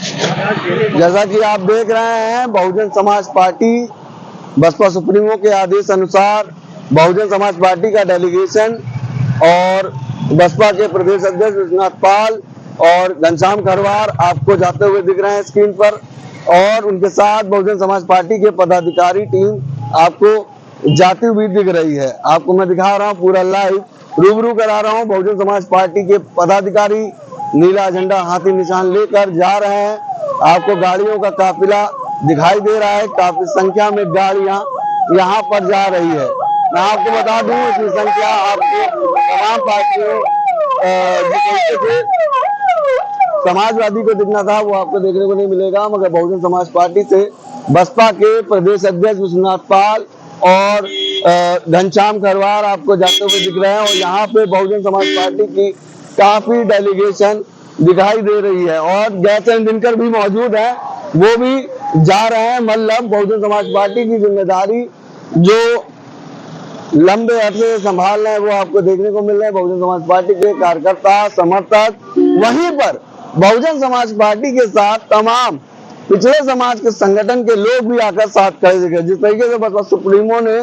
जैसा कि आप देख रहे हैं, बहुजन समाज पार्टी बसपा सुप्रीमो के आदेश अनुसार बहुजन समाज पार्टी का डेलीगेशन और बसपा के प्रदेश अध्यक्ष विश्वनाथ पाल और घनश्याम खरवार आपको जाते हुए दिख रहे हैं स्क्रीन पर, और उनके साथ बहुजन समाज पार्टी के पदाधिकारी टीम आपको जाती हुई दिख रही है। आपको मैं दिखा रहा हूँ, पूरा लाइव रूबरू करा रहा हूँ। बहुजन समाज पार्टी के पदाधिकारी नीला झंडा हाथी निशान लेकर जा रहे हैं। आपको गाड़ियों का काफिला दिखाई दे रहा है, काफी संख्या में गाड़ियां यहाँ पर जा रही है। मैं आपको बता दूं, इसकी संख्या आपको तमाम पार्टियों समाजवादी को दिखना था वो आपको देखने को नहीं मिलेगा, मगर बहुजन समाज पार्टी से बसपा के प्रदेश अध्यक्ष विश्वनाथ पाल और घनश्याम खरवार आपको जाते हुए दिख रहे हैं। और यहाँ पे बहुजन समाज पार्टी की काफी डेलीगेशन दिखाई दे रही है और जयचंद दिनकर भी मौजूद है, वो भी जा रहे हैं। मतलब बहुजन समाज पार्टी की जिम्मेदारी जो लंबे अरसे से संभाल रहे हैं वो आपको देखने को मिल रहे हैं। बहुजन समाज पार्टी के कार्यकर्ता समर्थक, वहीं पर बहुजन समाज पार्टी के साथ तमाम पिछड़े समाज के संगठन के लोग भी आकर साथ खड़े दिखे। जिस तरीके से बसपा सुप्रीमो ने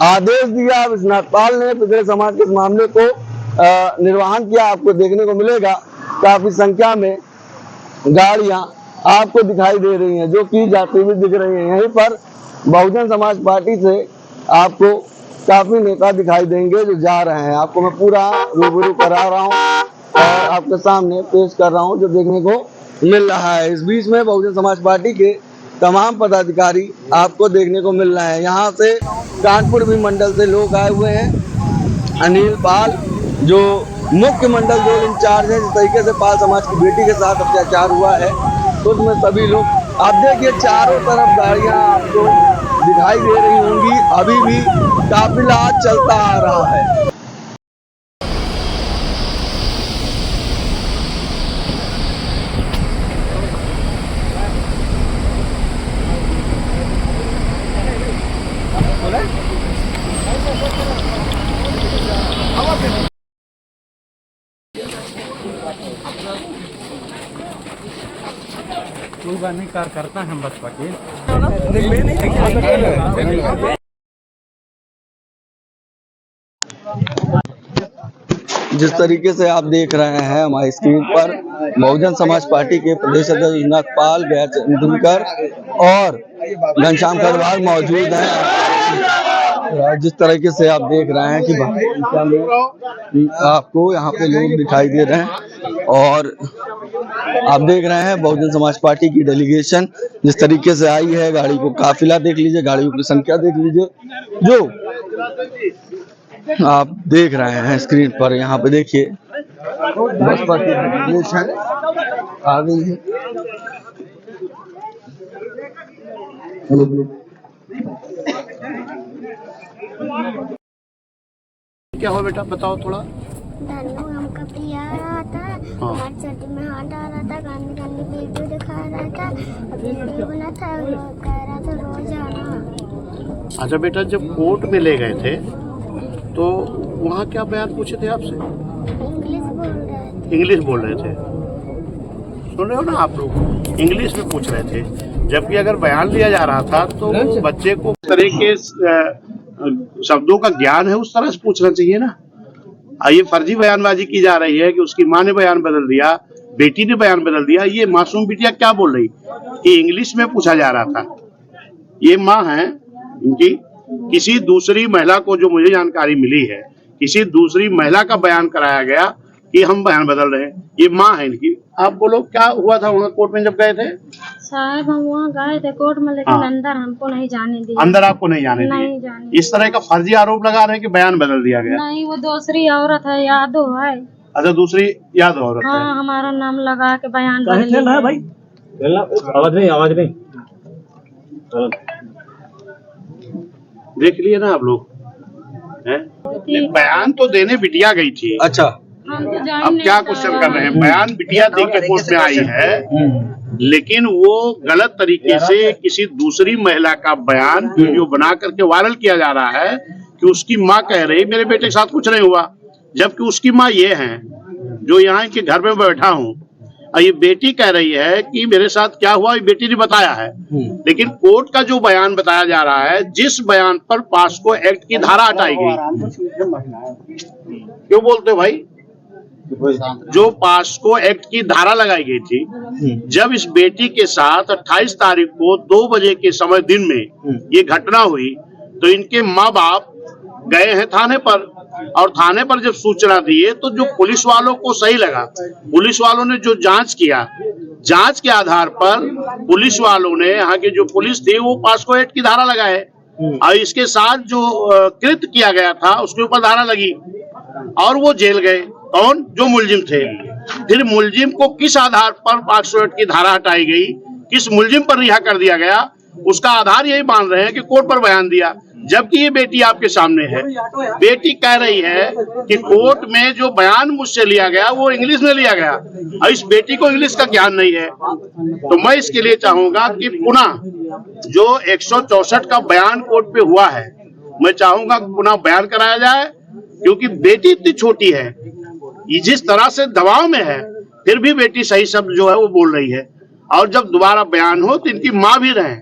आदेश दिया, विश्वनाथ पाल ने पिछड़े समाज के इस मामले को निर्वहन किया, आपको देखने को मिलेगा। काफी संख्या में गाड़ियां आपको दिखाई दे रही हैं जो कि जाती हुई दिख रही हैं। यहीं पर बहुजन समाज पार्टी से आपको काफी नेता दिखाई देंगे जो जा रहे हैं। आपको मैं पूरा रूबरू करा रहा हूँ और आपके सामने पेश कर रहा हूँ जो देखने को मिल रहा है। इस बीच में बहुजन समाज पार्टी के तमाम पदाधिकारी आपको देखने को मिल रहे हैं। यहाँ से कानपुर भी मंडल से लोग आए हुए हैं। अनिल पाल जो मुख्य मंडल जो इंचार्ज है, जिस तरीके से पाल समाज की बेटी के साथ अत्याचार हुआ है तो उसमें सभी लोग, आप देखिए चारों तरफ गाड़ियां आपको दिखाई दे रही होंगी। अभी भी काफिला चलता आ रहा है। कोई बात नहीं, कार्यकर्ता हम बसपा के। जिस तरीके से आप देख रहे हैं हमारी स्क्रीन पर, बहुजन समाज पार्टी के प्रदेश अध्यक्ष विश्वनाथ पाल, जयचंद दिनकर और घनश्याम खरवार मौजूद हैं। जिस तरीके से आप देख रहे हैं कि संख्या में आपको यहाँ पे लोग दिखाई दे रहे हैं और आप देख रहे हैं बहुजन समाज पार्टी की डेलीगेशन जिस तरीके से आई है। गाड़ी को काफिला देख लीजिए, गाड़ियों की संख्या देख लीजिए जो आप देख रहे हैं स्क्रीन पर। यहाँ पे देखिए बसपा की डेलीगेशन आ गई है। क्या हो बेटा, बताओ थोड़ा। हमका पिया रहा था, हमारे सर्दी में हाथ डाल रहा था, गंदी गंदी वीडियो दिखा रहा था, वीडियो बना था, कह रहा था रोज आना। अच्छा बेटा, जब कोर्ट में ले गए थे तो वहाँ क्या बयान पूछे थे आपसे? इंग्लिश बोल रहे थे। सुन रहे हो ना आप लोग, इंग्लिश में पूछ रहे थे, जबकि अगर बयान लिया जा रहा था तो बच्चे को तरह के शब्दों का ज्ञान है उस तरह से पूछना चाहिए ना। ये फर्जी बयानबाजी की जा रही है कि उसकी माँ ने बयान बदल दिया, बेटी ने बयान बदल दिया। ये मासूम बिटिया क्या बोल रही कि इंग्लिश में पूछा जा रहा था। ये माँ है इनकी, किसी दूसरी महिला को, जो मुझे जानकारी मिली है, किसी दूसरी महिला का बयान कराया गया कि हम बयान बदल रहे हैं। ये माँ है इनकी। आप बोलो क्या हुआ था वहाँ कोर्ट में जब गए थे? साहब हम वहाँ गए थे कोर्ट में, लेकिन अंदर हमको नहीं जाने दिया। अंदर आपको नहीं जाने दिया? इस तरह का फर्जी आरोप लगा रहे हैं कि बयान बदल दिया गया। नहीं, वो दूसरी औरत है, यादव है। अच्छा, दूसरी यादव औरत है। हाँ, हमारा नाम लगा के बयान बदल दिया है भाई। आवाज नहीं। देख लिए ना आप लोग, बयान तो देने बिटिया गई थी। अच्छा, अब क्या क्वेश्चन कर रहे हैं? बयान बिटिया दे के कोर्ट में आई है, लेकिन वो गलत तरीके से किसी दूसरी महिला का बयान वीडियो बना करके वायरल किया जा रहा है कि उसकी माँ कह रही मेरे बेटे के साथ कुछ नहीं हुआ, जबकि उसकी माँ ये है जो यहाँ के घर में बैठा हूँ। और ये बेटी कह रही है कि मेरे साथ क्या हुआ, ये बेटी ने बताया है। लेकिन कोर्ट का जो बयान बताया जा रहा है, जिस बयान पर पॉस्को एक्ट की धारा हटाई गई, क्यों बोलते हो भाई, जो पॉस्को एक्ट की धारा लगाई गई थी, जब इस बेटी के साथ 28 तारीख को 2 बजे के समय दिन में ये घटना हुई, तो इनके माँ बाप गए हैं थाने पर, और थाने पर जब सूचना दिए तो जो पुलिस वालों को सही लगा, पुलिस वालों ने जो जांच किया, जांच के आधार पर पुलिस वालों ने, यहाँ की जो पुलिस थी, वो पॉस्को एक्ट की धारा लगाए, और इसके साथ जो कृत्य किया गया था उसके ऊपर धारा लगी, और वो जेल गए। कौन? जो मुलजिम थे। फिर मुलजिम को किस आधार पर पॉस्को एक्ट की धारा हटाई गई, किस मुलजिम पर रिहा कर दिया गया, उसका आधार यही मान रहे हैं कि कोर्ट पर बयान दिया। जबकि ये बेटी आपके सामने है, बेटी कह रही है कि कोर्ट में जो बयान मुझसे लिया गया वो इंग्लिश में लिया गया, और इस बेटी को इंग्लिश का ज्ञान नहीं है। तो मैं इसके लिए चाहूंगा कि पुनः जो 164 का बयान कोर्ट पे हुआ है, मैं चाहूंगा पुनः बयान कराया जाए, क्योंकि बेटी इतनी छोटी है, ये जिस तरह से दबाव में है, फिर भी बेटी सही शब्द जो है वो बोल रही है। और जब दोबारा बयान हो तो इनकी माँ भी रहे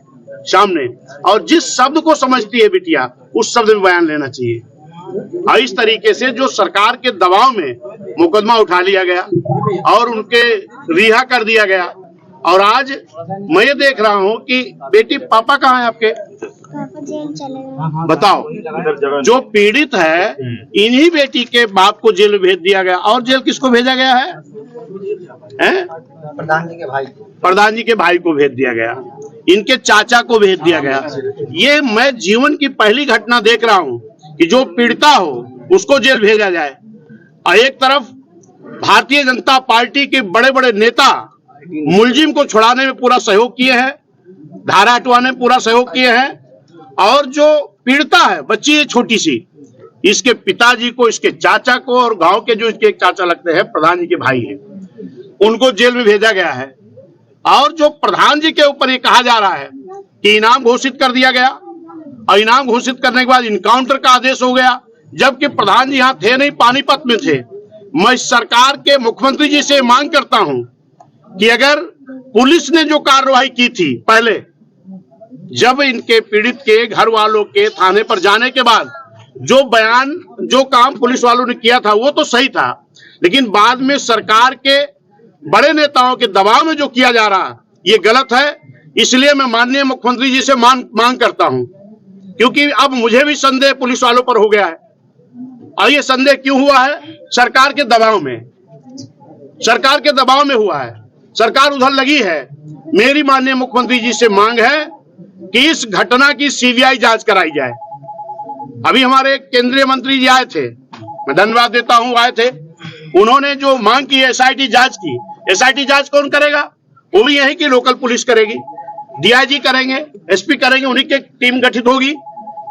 सामने, और जिस शब्द को समझती है बिटिया, उस शब्द में बयान लेना चाहिए। और इस तरीके से जो सरकार के दबाव में मुकदमा उठा लिया गया और उनके रिहा कर दिया गया, और आज मैं ये देख रहा हूँ कि बेटी, पापा कहाँ है आपके? पापा जेल चले गए। बताओ, जो पीड़ित है, इन्हीं बेटी के बाप को जेल भेज दिया गया। और जेल किसको भेजा गया है? प्रधान जी के भाई को भेज दिया गया, इनके चाचा को भेज दिया गया। ये मैं जीवन की पहली घटना देख रहा हूँ कि जो पीड़िता हो उसको जेल भेजा जाए, और एक तरफ भारतीय जनता पार्टी के बड़े बड़े नेता मुलजिम को छुड़ाने में पूरा सहयोग किए हैं, धारा हटवाने में पूरा सहयोग किए हैं, और जो पीड़िता है, बच्ची है छोटी सी, इसके पिताजी को, इसके चाचा को, और गांव के जो इसके एक चाचा लगते हैं, प्रधान जी के भाई हैं, उनको जेल में भेजा गया है। और जो प्रधान जी के ऊपर ये कहा जा रहा है कि इनाम घोषित कर दिया गया, और इनाम घोषित करने के बाद इनकाउंटर का आदेश हो गया, जबकि प्रधान जी यहाँ थे नहीं, पानीपत में थे। मैं सरकार के मुख्यमंत्री जी से मांग करता हूं कि अगर पुलिस ने जो कार्रवाई की थी पहले, जब इनके पीड़ित के घर वालों के थाने पर जाने के बाद जो बयान, जो काम पुलिस वालों ने किया था वो तो सही था, लेकिन बाद में सरकार के बड़े नेताओं के दबाव में जो किया जा रहा ये गलत है। इसलिए मैं माननीय मुख्यमंत्री जी से मांग करता हूं, क्योंकि अब मुझे भी संदेह पुलिस वालों पर हो गया है। और ये संदेह क्यों हुआ है? सरकार के दबाव में, सरकार के दबाव में हुआ है, सरकार उधर लगी है। मेरी माननीय मुख्यमंत्री जी से मांग है कि इस घटना की सीबीआई जांच कराई जाए। अभी हमारे केंद्रीय मंत्री जी आए थे, मैं धन्यवाद देता हूं, आए थे, उन्होंने जो मांग की एसआईटी जांच की। एसआईटी जांच कौन करेगा? वो भी यही कि लोकल पुलिस करेगी, डीआईजी करेंगे, एसपी करेंगे, उन्हीं की टीम गठित होगी।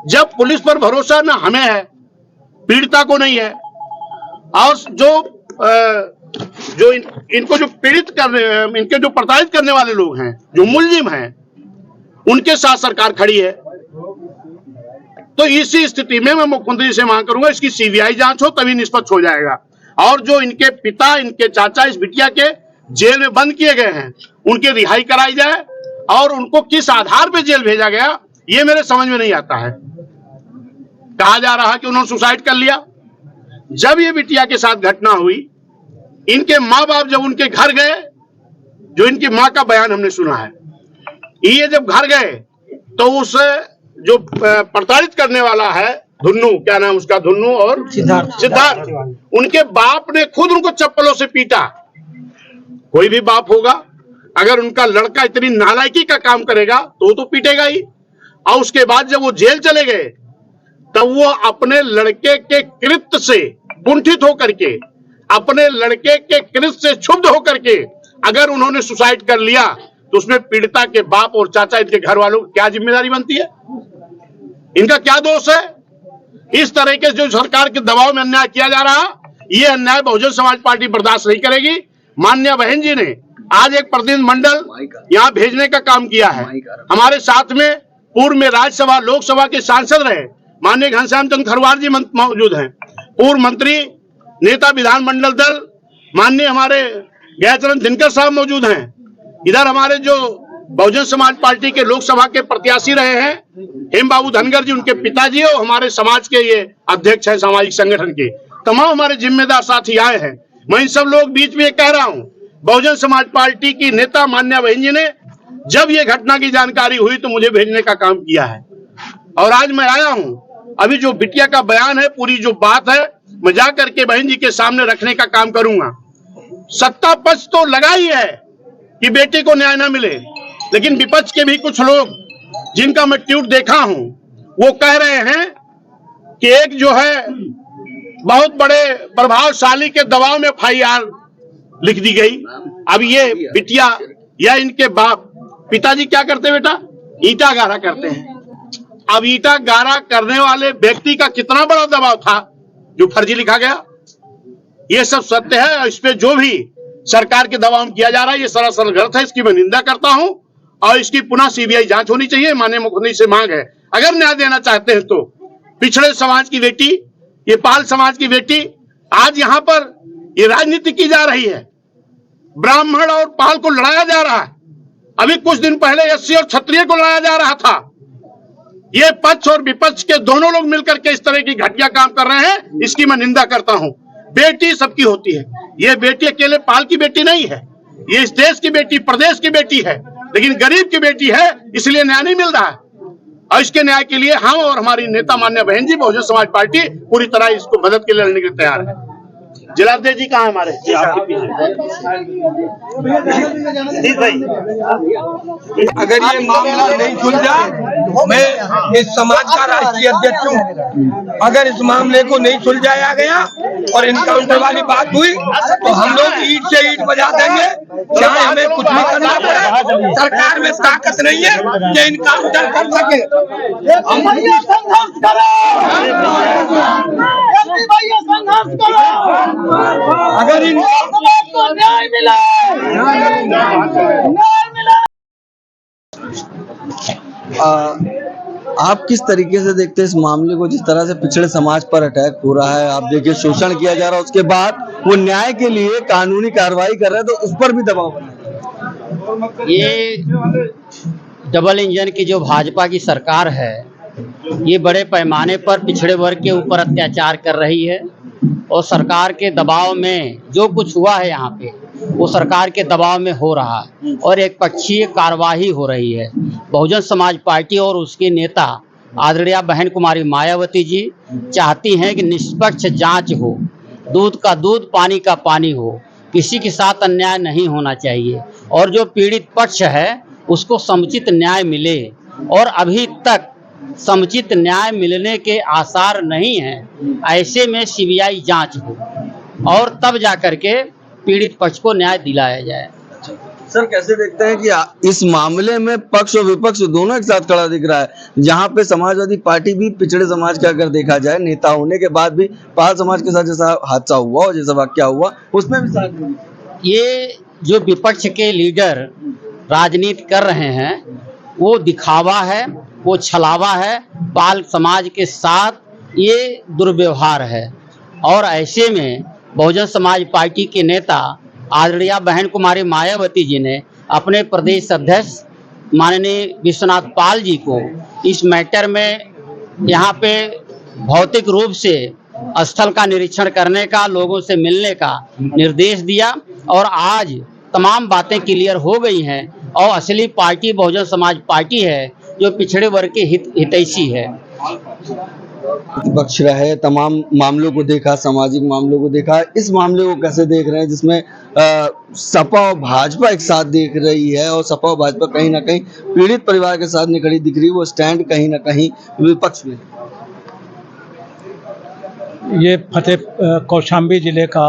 जब पुलिस पर भरोसा न हमें है, पीड़िता को नहीं है, और जो इनको जो पीड़ित करने, इनके जो प्रताड़ित करने वाले लोग हैं, जो मुलजिम हैं, उनके साथ सरकार खड़ी है। तो इसी स्थिति में मैं मुख्यमंत्री से मांग करूंगा, इसकी सीबीआई जांच हो, तभी निष्पक्ष हो जाएगा। और जो इनके पिता, इनके चाचा इस बिटिया के जेल में बंद किए गए हैं, उनकी रिहाई कराई जाए। और उनको किस आधार पर जेल भेजा गया, ये मेरे समझ में नहीं आता है। कहा जा रहा है कि उन्होंने सुसाइड कर लिया। जब ये बिटिया के साथ घटना हुई, इनके माँ बाप जब उनके घर गए, जो इनकी माँ का बयान हमने सुना है, ये जब घर गए तो उस जो प्रताड़ित करने वाला है, धुन्नू, क्या नाम उसका, धुन्नू और सिद्धार्थ, उनके बाप ने खुद उनको चप्पलों से पीटा। कोई भी बाप होगा, अगर उनका लड़का इतनी नालायकी का काम करेगा तो पीटेगा ही। और उसके बाद जब वो जेल चले गए, तब वो अपने लड़के के कृत्य से कुंठित होकर के, अपने लड़के के कृत्य से क्षुब्ध होकर के अगर उन्होंने सुसाइड कर लिया, तो उसमें पीड़िता के बाप और चाचा, इनके घर वालों की क्या जिम्मेदारी बनती है? इनका क्या दोष है? इस तरह के जो सरकार के दबाव में अन्याय किया जा रहा, ये अन्याय बहुजन समाज पार्टी बर्दाश्त नहीं करेगी। माननीय बहन जी ने आज एक प्रतिनिधिमंडल यहाँ भेजने का काम किया है। हमारे साथ में पूर्व में राज्यसभा, लोकसभा के सांसद रहे माननीय घनश्याम चंद्र खरवार जी मौजूद हैं, पूर्व मंत्री, नेता विधानमंडल दल, माननीय हमारे गयाचरण दिनकर साहब मौजूद हैं। इधर हमारे जो बहुजन समाज पार्टी के लोकसभा के प्रत्याशी रहे हैं हेम बाबू धनगर जी, उनके पिताजी और हमारे समाज के ये अध्यक्ष है सामाजिक संगठन के, तमाम हमारे जिम्मेदार साथी आए हैं। मैं इन सब लोग बीच में कह रहा हूं, बहुजन समाज पार्टी की नेता मान्या बहन जी ने जब ये घटना की जानकारी हुई तो मुझे भेजने का काम किया है और आज मैं आया हूं। अभी जो बिटिया का बयान है, पूरी जो बात है, मैं जा करके बहन जी के सामने रखने का काम करूंगा। सत्ता पक्ष तो लगा ही है कि बेटी को न्याय न मिले, लेकिन विपक्ष के भी कुछ लोग जिनका मैं ट्वीट देखा हूं, वो कह रहे हैं कि एक जो है बहुत बड़े प्रभावशाली के दबाव में FIR लिख दी गई। अब ये बिटिया या इनके बाप पिताजी क्या करते बेटा? ईटा गारा करते हैं। अब ईटा गारा करने वाले व्यक्ति का कितना बड़ा दबाव था जो फर्जी लिखा गया, ये सब सत्य है। इस पे जो भी सरकार के दबाव में किया जा रहा है ये सरासर गलत है, इसकी मैं निंदा करता हूं और इसकी पुनः CBI जांच होनी चाहिए। माननीय मुख्यमंत्री से मांग है, अगर न्याय देना चाहते हैं तो पिछड़े समाज की बेटी, ये पाल समाज की बेटी, आज यहां पर ये राजनीति की जा रही है, ब्राह्मण और पाल को लड़ाया जा रहा है। अभी कुछ दिन पहले SC और क्षत्रिय को लड़ाया जा रहा था। ये पक्ष और विपक्ष के दोनों लोग मिलकर के इस तरह की घटिया काम कर रहे हैं, इसकी मैं निंदा करता हूं। बेटी सबकी होती है, ये बेटी अकेले पाल की बेटी नहीं है, ये इस देश की बेटी, प्रदेश की बेटी है, लेकिन गरीब की बेटी है, इसलिए न्याय नहीं मिल रहा है। और इसके न्याय के लिए हम और हमारी नेता मान्य बहन जी बहुजन समाज पार्टी पूरी तरह इसको मदद के लिए लड़ने के लिए तैयार है। जिलाध्यक्ष जी कहाँ हमारे? जी आपके पीछे। अगर ये मामला नहीं सुलझा, मैं इस समाज का राष्ट्रीय अध्यक्ष हूँ, अगर इस मामले को नहीं सुलझाया गया और इनकाउंटर वाली बात हुई तो हम लोग ईंट से ईंट बजा देंगे, चाहे हमें कुछ भी करना पड़े। सरकार में ताकत नहीं है कि इनकाउंटर कर सके। अगर इनको न्याय मिला, आप किस तरीके से देखते हैं इस मामले को, जिस तरह से पिछड़े समाज पर अटैक हो रहा है, आप देखिए शोषण किया जा रहा है, उसके बाद वो न्याय के लिए कानूनी कार्रवाई कर रहे हैं, तो उस पर भी दबाव बना। ये डबल इंजन की जो भाजपा की सरकार है, ये बड़े पैमाने पर पिछड़े वर्ग के ऊपर अत्याचार कर रही है और सरकार के दबाव में जो कुछ हुआ है यहाँ पे वो सरकार के दबाव में हो रहा है और एक पक्षीय कार्यवाही हो रही है। बहुजन समाज पार्टी और उसके नेता आदरणीय बहन कुमारी मायावती जी चाहती हैं कि निष्पक्ष जांच हो, दूध का दूध, पानी का पानी हो, किसी के साथ अन्याय नहीं होना चाहिए और जो पीड़ित पक्ष है उसको समुचित न्याय मिले। और अभी तक समुचित न्याय मिलने के आसार नहीं हैं, ऐसे में CBI जांच हो और तब जाकर के पीड़ित पक्ष को न्याय दिलाया जाए। सर, कैसे देखते हैं कि इस मामले में पक्ष और विपक्ष दोनों एक साथ खड़ा दिख रहा है, जहां पे समाजवादी पार्टी भी पिछड़े समाज का अगर देखा जाए नेता होने के बाद भी पाल समाज के साथ जैसा हादसा हुआ और जैसा वाकया हुआ उसमें भी साथ। ये जो विपक्ष के लीडर राजनीति कर रहे हैं वो दिखावा है, वो छलावा है, पाल समाज के साथ ये दुर्व्यवहार है। और ऐसे में बहुजन समाज पार्टी के नेता आदरणीय बहन कुमारी मायावती जी ने अपने प्रदेश अध्यक्ष माननीय विश्वनाथ पाल जी को इस मैटर में यहाँ पे भौतिक रूप से स्थल का निरीक्षण करने का, लोगों से मिलने का निर्देश दिया और आज तमाम बातें क्लियर हो गई हैं और असली पार्टी बहुजन समाज पार्टी है जो पिछड़े वर्ग के हितैषी है। विपक्ष रहे, तमाम मामलों को देखा, सामाजिक मामलों को देखा, इस मामले को कैसे देख रहे हैं जिसमें सपा और भाजपा एक साथ देख रही है और सपा और भाजपा कहीं ना कहीं पीड़ित परिवार के साथ नहीं खड़ी दिख रही, वो स्टैंड कहीं ना कहीं विपक्ष में। ये फतेह कौशाम्बी जिले का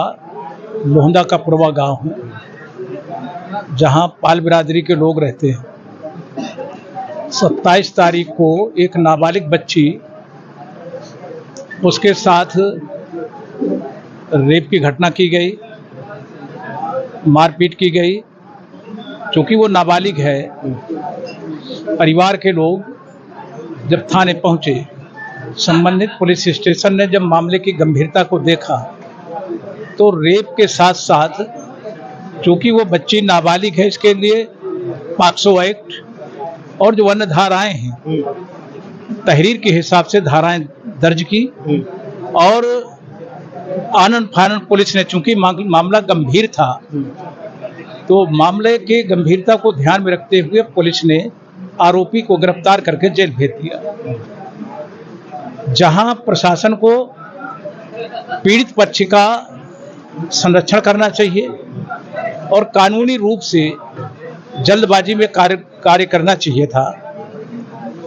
लोहंदा का पुरवा गांव है जहां पाल बिरादरी के लोग रहते हैं। 27 तारीख को एक नाबालिग बच्ची, उसके साथ रेप की घटना की गई, मारपीट की गई। चूँकि वो नाबालिग है, परिवार के लोग जब थाने पहुँचे, संबंधित पुलिस स्टेशन ने जब मामले की गंभीरता को देखा तो रेप के साथ साथ चूंकि वो बच्ची नाबालिग है, इसके लिए पॉक्सो एक्ट और जो अन्य धाराएं हैं तहरीर के हिसाब से धाराएं दर्ज की। और आनंद फानंद पुलिस ने, चूंकि मामला गंभीर था, तो मामले के गंभीरता को ध्यान में रखते हुए पुलिस ने आरोपी को गिरफ्तार करके जेल भेज दिया। जहां प्रशासन को पीड़ित पक्ष का संरक्षण करना चाहिए और कानूनी रूप से जल्दबाजी में कार्य करना चाहिए था,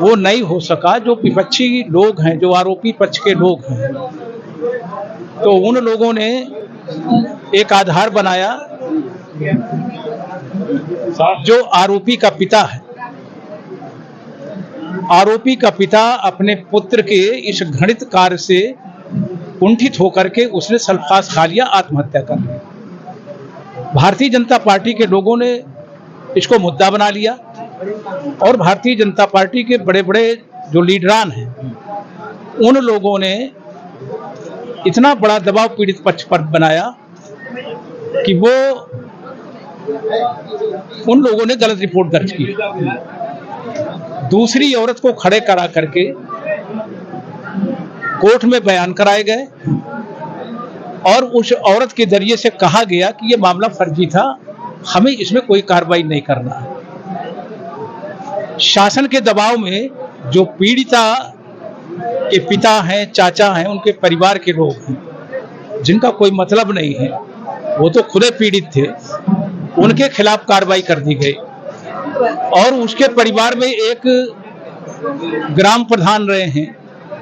वो नहीं हो सका। जो विपक्षी लोग हैं, जो आरोपी पक्ष के लोग हैं, तो उन लोगों ने एक आधार बनाया जो आरोपी का पिता है। आरोपी का पिता अपने पुत्र के इस घृणित कार्य से कुंठित होकर के उसने सल्फास खा लिया, आत्महत्या कर ली। भारतीय जनता पार्टी के लोगों ने इसको मुद्दा बना लिया और भारतीय जनता पार्टी के बड़े बड़े जो लीडरान हैं, उन लोगों ने इतना बड़ा दबाव पीड़ित पक्ष पर बनाया कि वो उन लोगों ने गलत रिपोर्ट दर्ज की। दूसरी औरत को खड़े करा करके कोर्ट में बयान कराए गए और उस औरत के जरिए से कहा गया कि ये मामला फर्जी था, हमें इसमें कोई कार्रवाई नहीं करना है। शासन के दबाव में जो पीड़िता के पिता हैं, चाचा हैं, उनके परिवार के लोग हैं जिनका कोई मतलब नहीं है, वो तो खुद पीड़ित थे, उनके खिलाफ कार्रवाई कर दी गई। और उसके परिवार में एक ग्राम प्रधान रहे हैं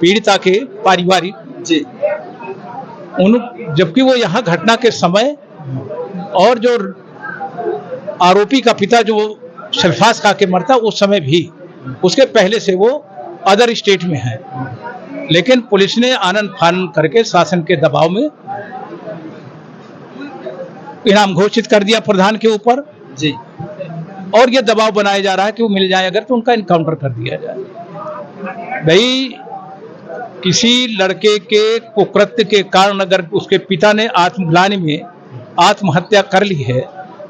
पीड़िता के पारिवारिक जी, जबकि वो यहाँ घटना के समय और जो आरोपी का पिता जो सल्फास खा के मरता उस समय भी, उसके पहले से वो अदर स्टेट में है। लेकिन पुलिस ने आनंद फानंद करके शासन के दबाव में इनाम घोषित कर दिया प्रधान के ऊपर जी, और ये दबाव बनाया जा रहा है कि वो मिल जाए अगर तो उनका इनकाउंटर कर दिया जाए। भाई, किसी लड़के के कुकृत्य के कारण अगर उसके पिता ने आत्मग्लानि में आत्महत्या कर ली है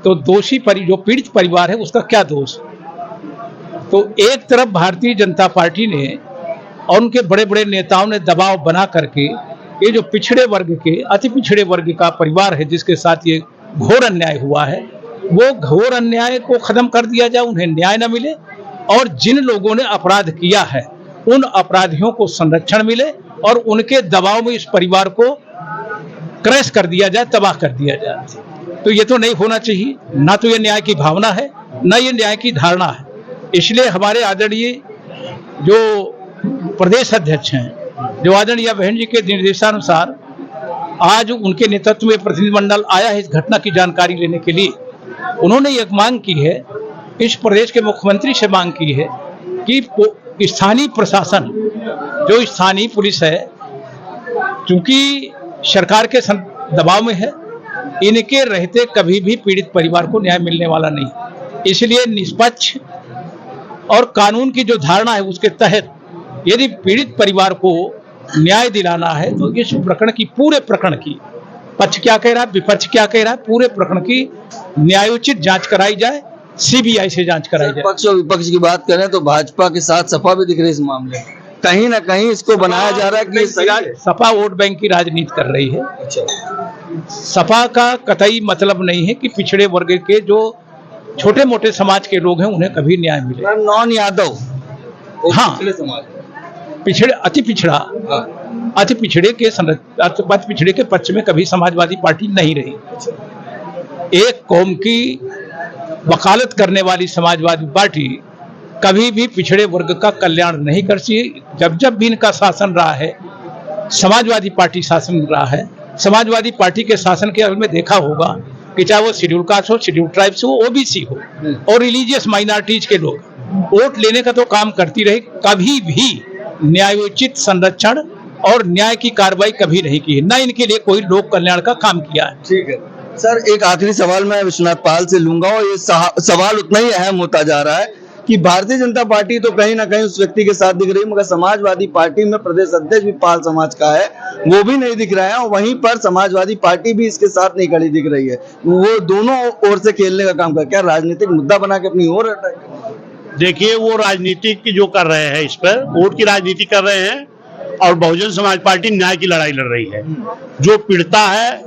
तो दोषी जो पीड़ित परिवार है उसका क्या दोष। तो एक तरफ भारतीय जनता पार्टी ने और उनके बड़े बड़े नेताओं ने दबाव बना करके ये जो पिछड़े वर्ग के, अति पिछड़े वर्ग का परिवार है जिसके साथ ये घोर अन्याय हुआ है, वो घोर अन्याय को खत्म कर दिया जाए, उन्हें न्याय न मिले और जिन लोगों ने अपराध किया है उन अपराधियों को संरक्षण मिले और उनके दबाव में इस परिवार को क्रैश कर दिया जाए, तबाह कर दिया जाए। तो ये तो नहीं होना चाहिए, ना तो ये न्याय की भावना है, ना ये न्याय की धारणा है। इसलिए हमारे आदरणीय जो प्रदेश अध्यक्ष हैं, जो आदरणीय बहन जी के निर्देशानुसार आज उनके नेतृत्व में प्रतिनिधिमंडल आया है इस घटना की जानकारी लेने के लिए। उन्होंने एक मांग की है, इस प्रदेश के मुख्यमंत्री से मांग की है कि स्थानीय प्रशासन, जो स्थानीय पुलिस है, चूंकि सरकार के दबाव में है, इनके रहते कभी भी पीड़ित परिवार को न्याय मिलने वाला नहीं। इसलिए निष्पक्ष और कानून की जो धारणा है उसके तहत यदि पीड़ित परिवार को न्याय दिलाना है तो इस प्रकरण की, पूरे प्रकरण की, पक्ष क्या कह रहा है, विपक्ष क्या कह रहा है, पूरे प्रकरण की न्यायोचित जांच कराई जाए, सीबीआई से जांच कराई जाए। पक्ष और विपक्ष की बात करें तो भाजपा के साथ सपा भी दिख रही है इस मामले में। कहीं ना कहीं इसको बनाया जा रहा है कि सपा वोट बैंक की राजनीति कर रही है। सपा का कतई मतलब नहीं है कि पिछड़े वर्ग के जो छोटे मोटे समाज के लोग हैं उन्हें कभी न्याय मिले। नॉन यादव, हाँ, पिछड़े, अति पिछड़ा, अति पिछड़े के पक्ष में कभी समाजवादी पार्टी नहीं रही। एक कौम की वकालत करने वाली समाजवादी पार्टी कभी भी पिछड़े वर्ग का कल्याण नहीं करती। जब जब भी इनका शासन रहा है, समाजवादी पार्टी शासन रहा है, समाजवादी पार्टी के शासन के में देखा होगा कि चाहे वो शेड्यूल कास्ट हो, शेड्यूल ट्राइब्स हो, ओबीसी हो और रिलीजियस माइनॉरिटीज के लोग वोट लेने का तो काम करती रही, कभी भी न्यायोचित संरक्षण और न्याय की कार्रवाई कभी नहीं की है, न इनके लिए कोई लोक कल्याण का काम किया है। ठीक है सर, एक आखिरी सवाल मैं विश्वनाथ पाल से लूंगा और ये सवाल उतना ही अहम होता जा रहा है कि भारतीय जनता पार्टी तो कहीं ना कहीं उस व्यक्ति के साथ दिख रही है, मगर समाजवादी पार्टी में प्रदेश अध्यक्ष भी पाल समाज का है, वो भी नहीं दिख रहा है, और वहीं पर समाजवादी पार्टी भी इसके साथ नहीं खड़ी दिख रही है। वो दोनों ओर से खेलने का काम कर, क्या राजनीतिक मुद्दा बना के अपनी ओर हटा है? देखिए, वो राजनीति की जो कर रहे हैं, इस पर वोट की राजनीति कर रहे हैं, और बहुजन समाज पार्टी न्याय की लड़ाई लड़ रही है। जो पीड़िता है,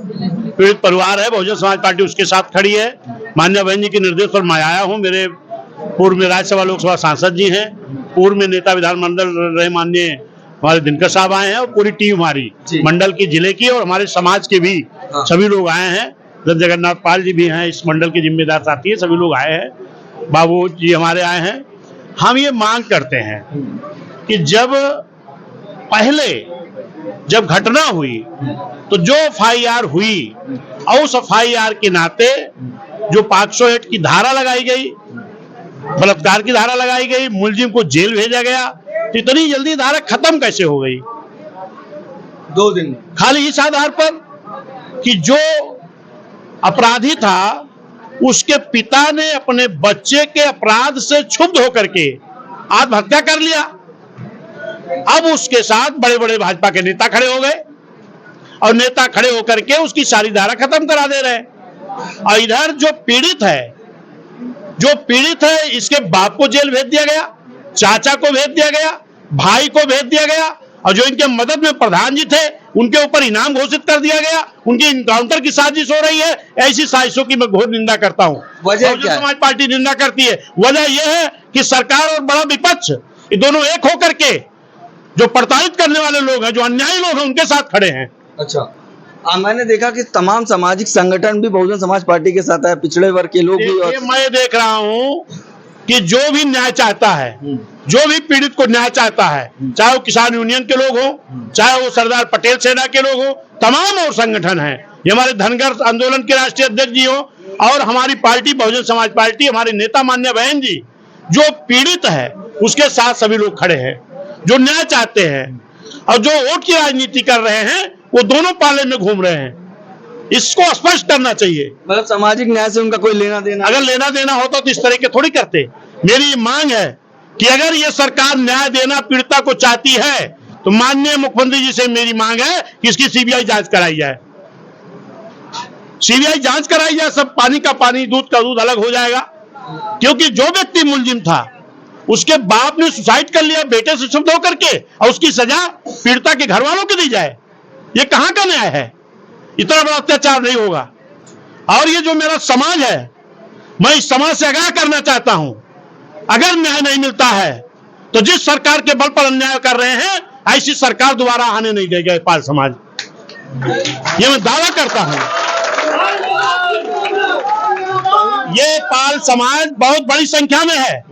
पीड़ित परिवार है, बहुजन समाज पार्टी उसके साथ खड़ी है। माननीय बहन जी के निर्देश पर मैं आया हूँ। मेरे पूर्व में राज्यसभा लोकसभा सांसद जी हैं, पूर्व में नेता विधानमंडल रहे माननीय हमारे दिनकर साहब आए हैं, और पूरी टीम हमारी मंडल की, जिले की और हमारे समाज के भी सभी लोग आए हैं। जगन्नाथ पाल जी भी हैं, इस मंडल के जिम्मेदार साथी है, सभी लोग आए हैं, बाबू जी हमारे आए हैं। हम ये मांग करते हैं कि जब घटना हुई तो जो FIR हुई, और उस FIR के नाते जो 508 की धारा लगाई गई, बलात्कार की धारा लगाई गई, मुलजिम को जेल भेजा गया, तो इतनी जल्दी धारा खत्म कैसे हो गई 2 दिन? खाली इस आधार पर कि जो अपराधी था उसके पिता ने अपने बच्चे के अपराध से क्षुब्ध होकर के आत्महत्या कर लिया। अब उसके साथ बड़े बड़े भाजपा के नेता खड़े हो गए, और नेता खड़े होकर के उसकी सारी धारा खत्म करा दे रहे हैं। और इधर जो पीड़ित है इसके बाप को जेल भेज दिया गया, चाचा को भेज दिया गया, भाई को भेज दिया गया, और जो इनके मदद में प्रधान जी थे उनके ऊपर इनाम घोषित कर दिया गया। उनकी इनकाउंटर की साजिश हो रही है। ऐसी साजिशों की मैं घोर निंदा करता हूँ। वजह क्या है? समाज पार्टी निंदा करती है। वजह यह है कि सरकार और बड़ा विपक्ष, ये दोनों एक होकर के जो प्रताड़ित करने वाले लोग हैं, जो अन्यायी लोग हैं, उनके साथ खड़े हैं। अच्छा, मैंने देखा कि तमाम सामाजिक संगठन भी बहुजन समाज पार्टी के साथ है, पिछड़े वर्ग के लोग भी। और मैं देख रहा हूँ कि जो भी न्याय चाहता है, जो भी पीड़ित को न्याय चाहता है, चाहे वो किसान यूनियन के लोग हों, चाहे वो सरदार पटेल सेना के लोग हों, तमाम और संगठन हैं, ये हमारे धनगर आंदोलन के राष्ट्रीय अध्यक्ष जी हो, और हमारी पार्टी बहुजन समाज पार्टी, हमारे नेता मान्य बहन जी, जो पीड़ित है उसके साथ सभी लोग खड़े हैं, जो न्याय चाहते हैं। और जो वोट की राजनीति कर रहे हैं वो दोनों पाले में घूम रहे हैं। इसको स्पष्ट करना चाहिए। मतलब सामाजिक न्याय से उनका कोई लेना देना? अगर लेना देना होता तो इस तरह के थोड़ी करते। मेरी मांग है कि अगर ये सरकार न्याय देना पीड़िता को चाहती है तो माननीय मुख्यमंत्री जी से मेरी मांग है कि इसकी CBI जांच कराई जाए। CBI जांच कराई जाए, सब पानी का पानी, दूध का दूध अलग हो जाएगा। क्योंकि जो व्यक्ति मुलजिम था उसके बाप ने सुसाइड कर लिया बेटे से क्षुब्ध होकर के, और उसकी सजा पीड़िता के घर वालों को दी जाए, ये कहां का न्याय है? इतना बड़ा अत्याचार नहीं होगा। और ये जो मेरा समाज है, मैं इस समाज से आगाह करना चाहता हूं, अगर न्याय नहीं मिलता है तो जिस सरकार के बल पर अन्याय कर रहे हैं, ऐसी सरकार दोबारा आने नहीं देगा पाल समाज। ये मैं दावा करता हूं। ये पाल समाज बहुत बड़ी संख्या में है,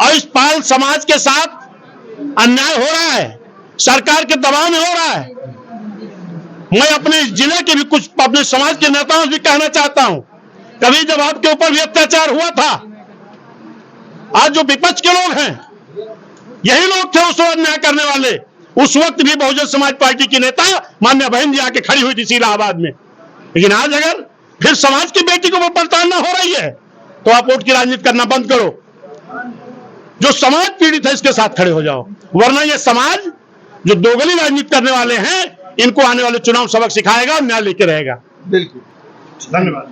और इस पाल समाज के साथ अन्याय हो रहा है, सरकार के दबाव में हो रहा है। मैं अपने जिले के भी कुछ अपने समाज के नेताओं से भी कहना चाहता हूं, कभी जब आपके ऊपर भी अत्याचार हुआ था, आज जो विपक्ष के लोग हैं यही लोग थे उस अन्याय करने वाले। उस वक्त भी बहुजन समाज पार्टी की नेता मान्य बहन जी आके खड़ी हुई थी इलाहाबाद में। लेकिन आज अगर फिर समाज की बेटी को वो प्रताड़ना हो रही है तो आप वोट की राजनीति करना बंद करो। जो समाज पीड़ित है इसके साथ खड़े हो जाओ, वरना ये समाज जो दोगली राजनीति करने वाले हैं इनको आने वाले चुनाव सबक सिखाएगा और न्याय लेके रहेगा। बिल्कुल, धन्यवाद।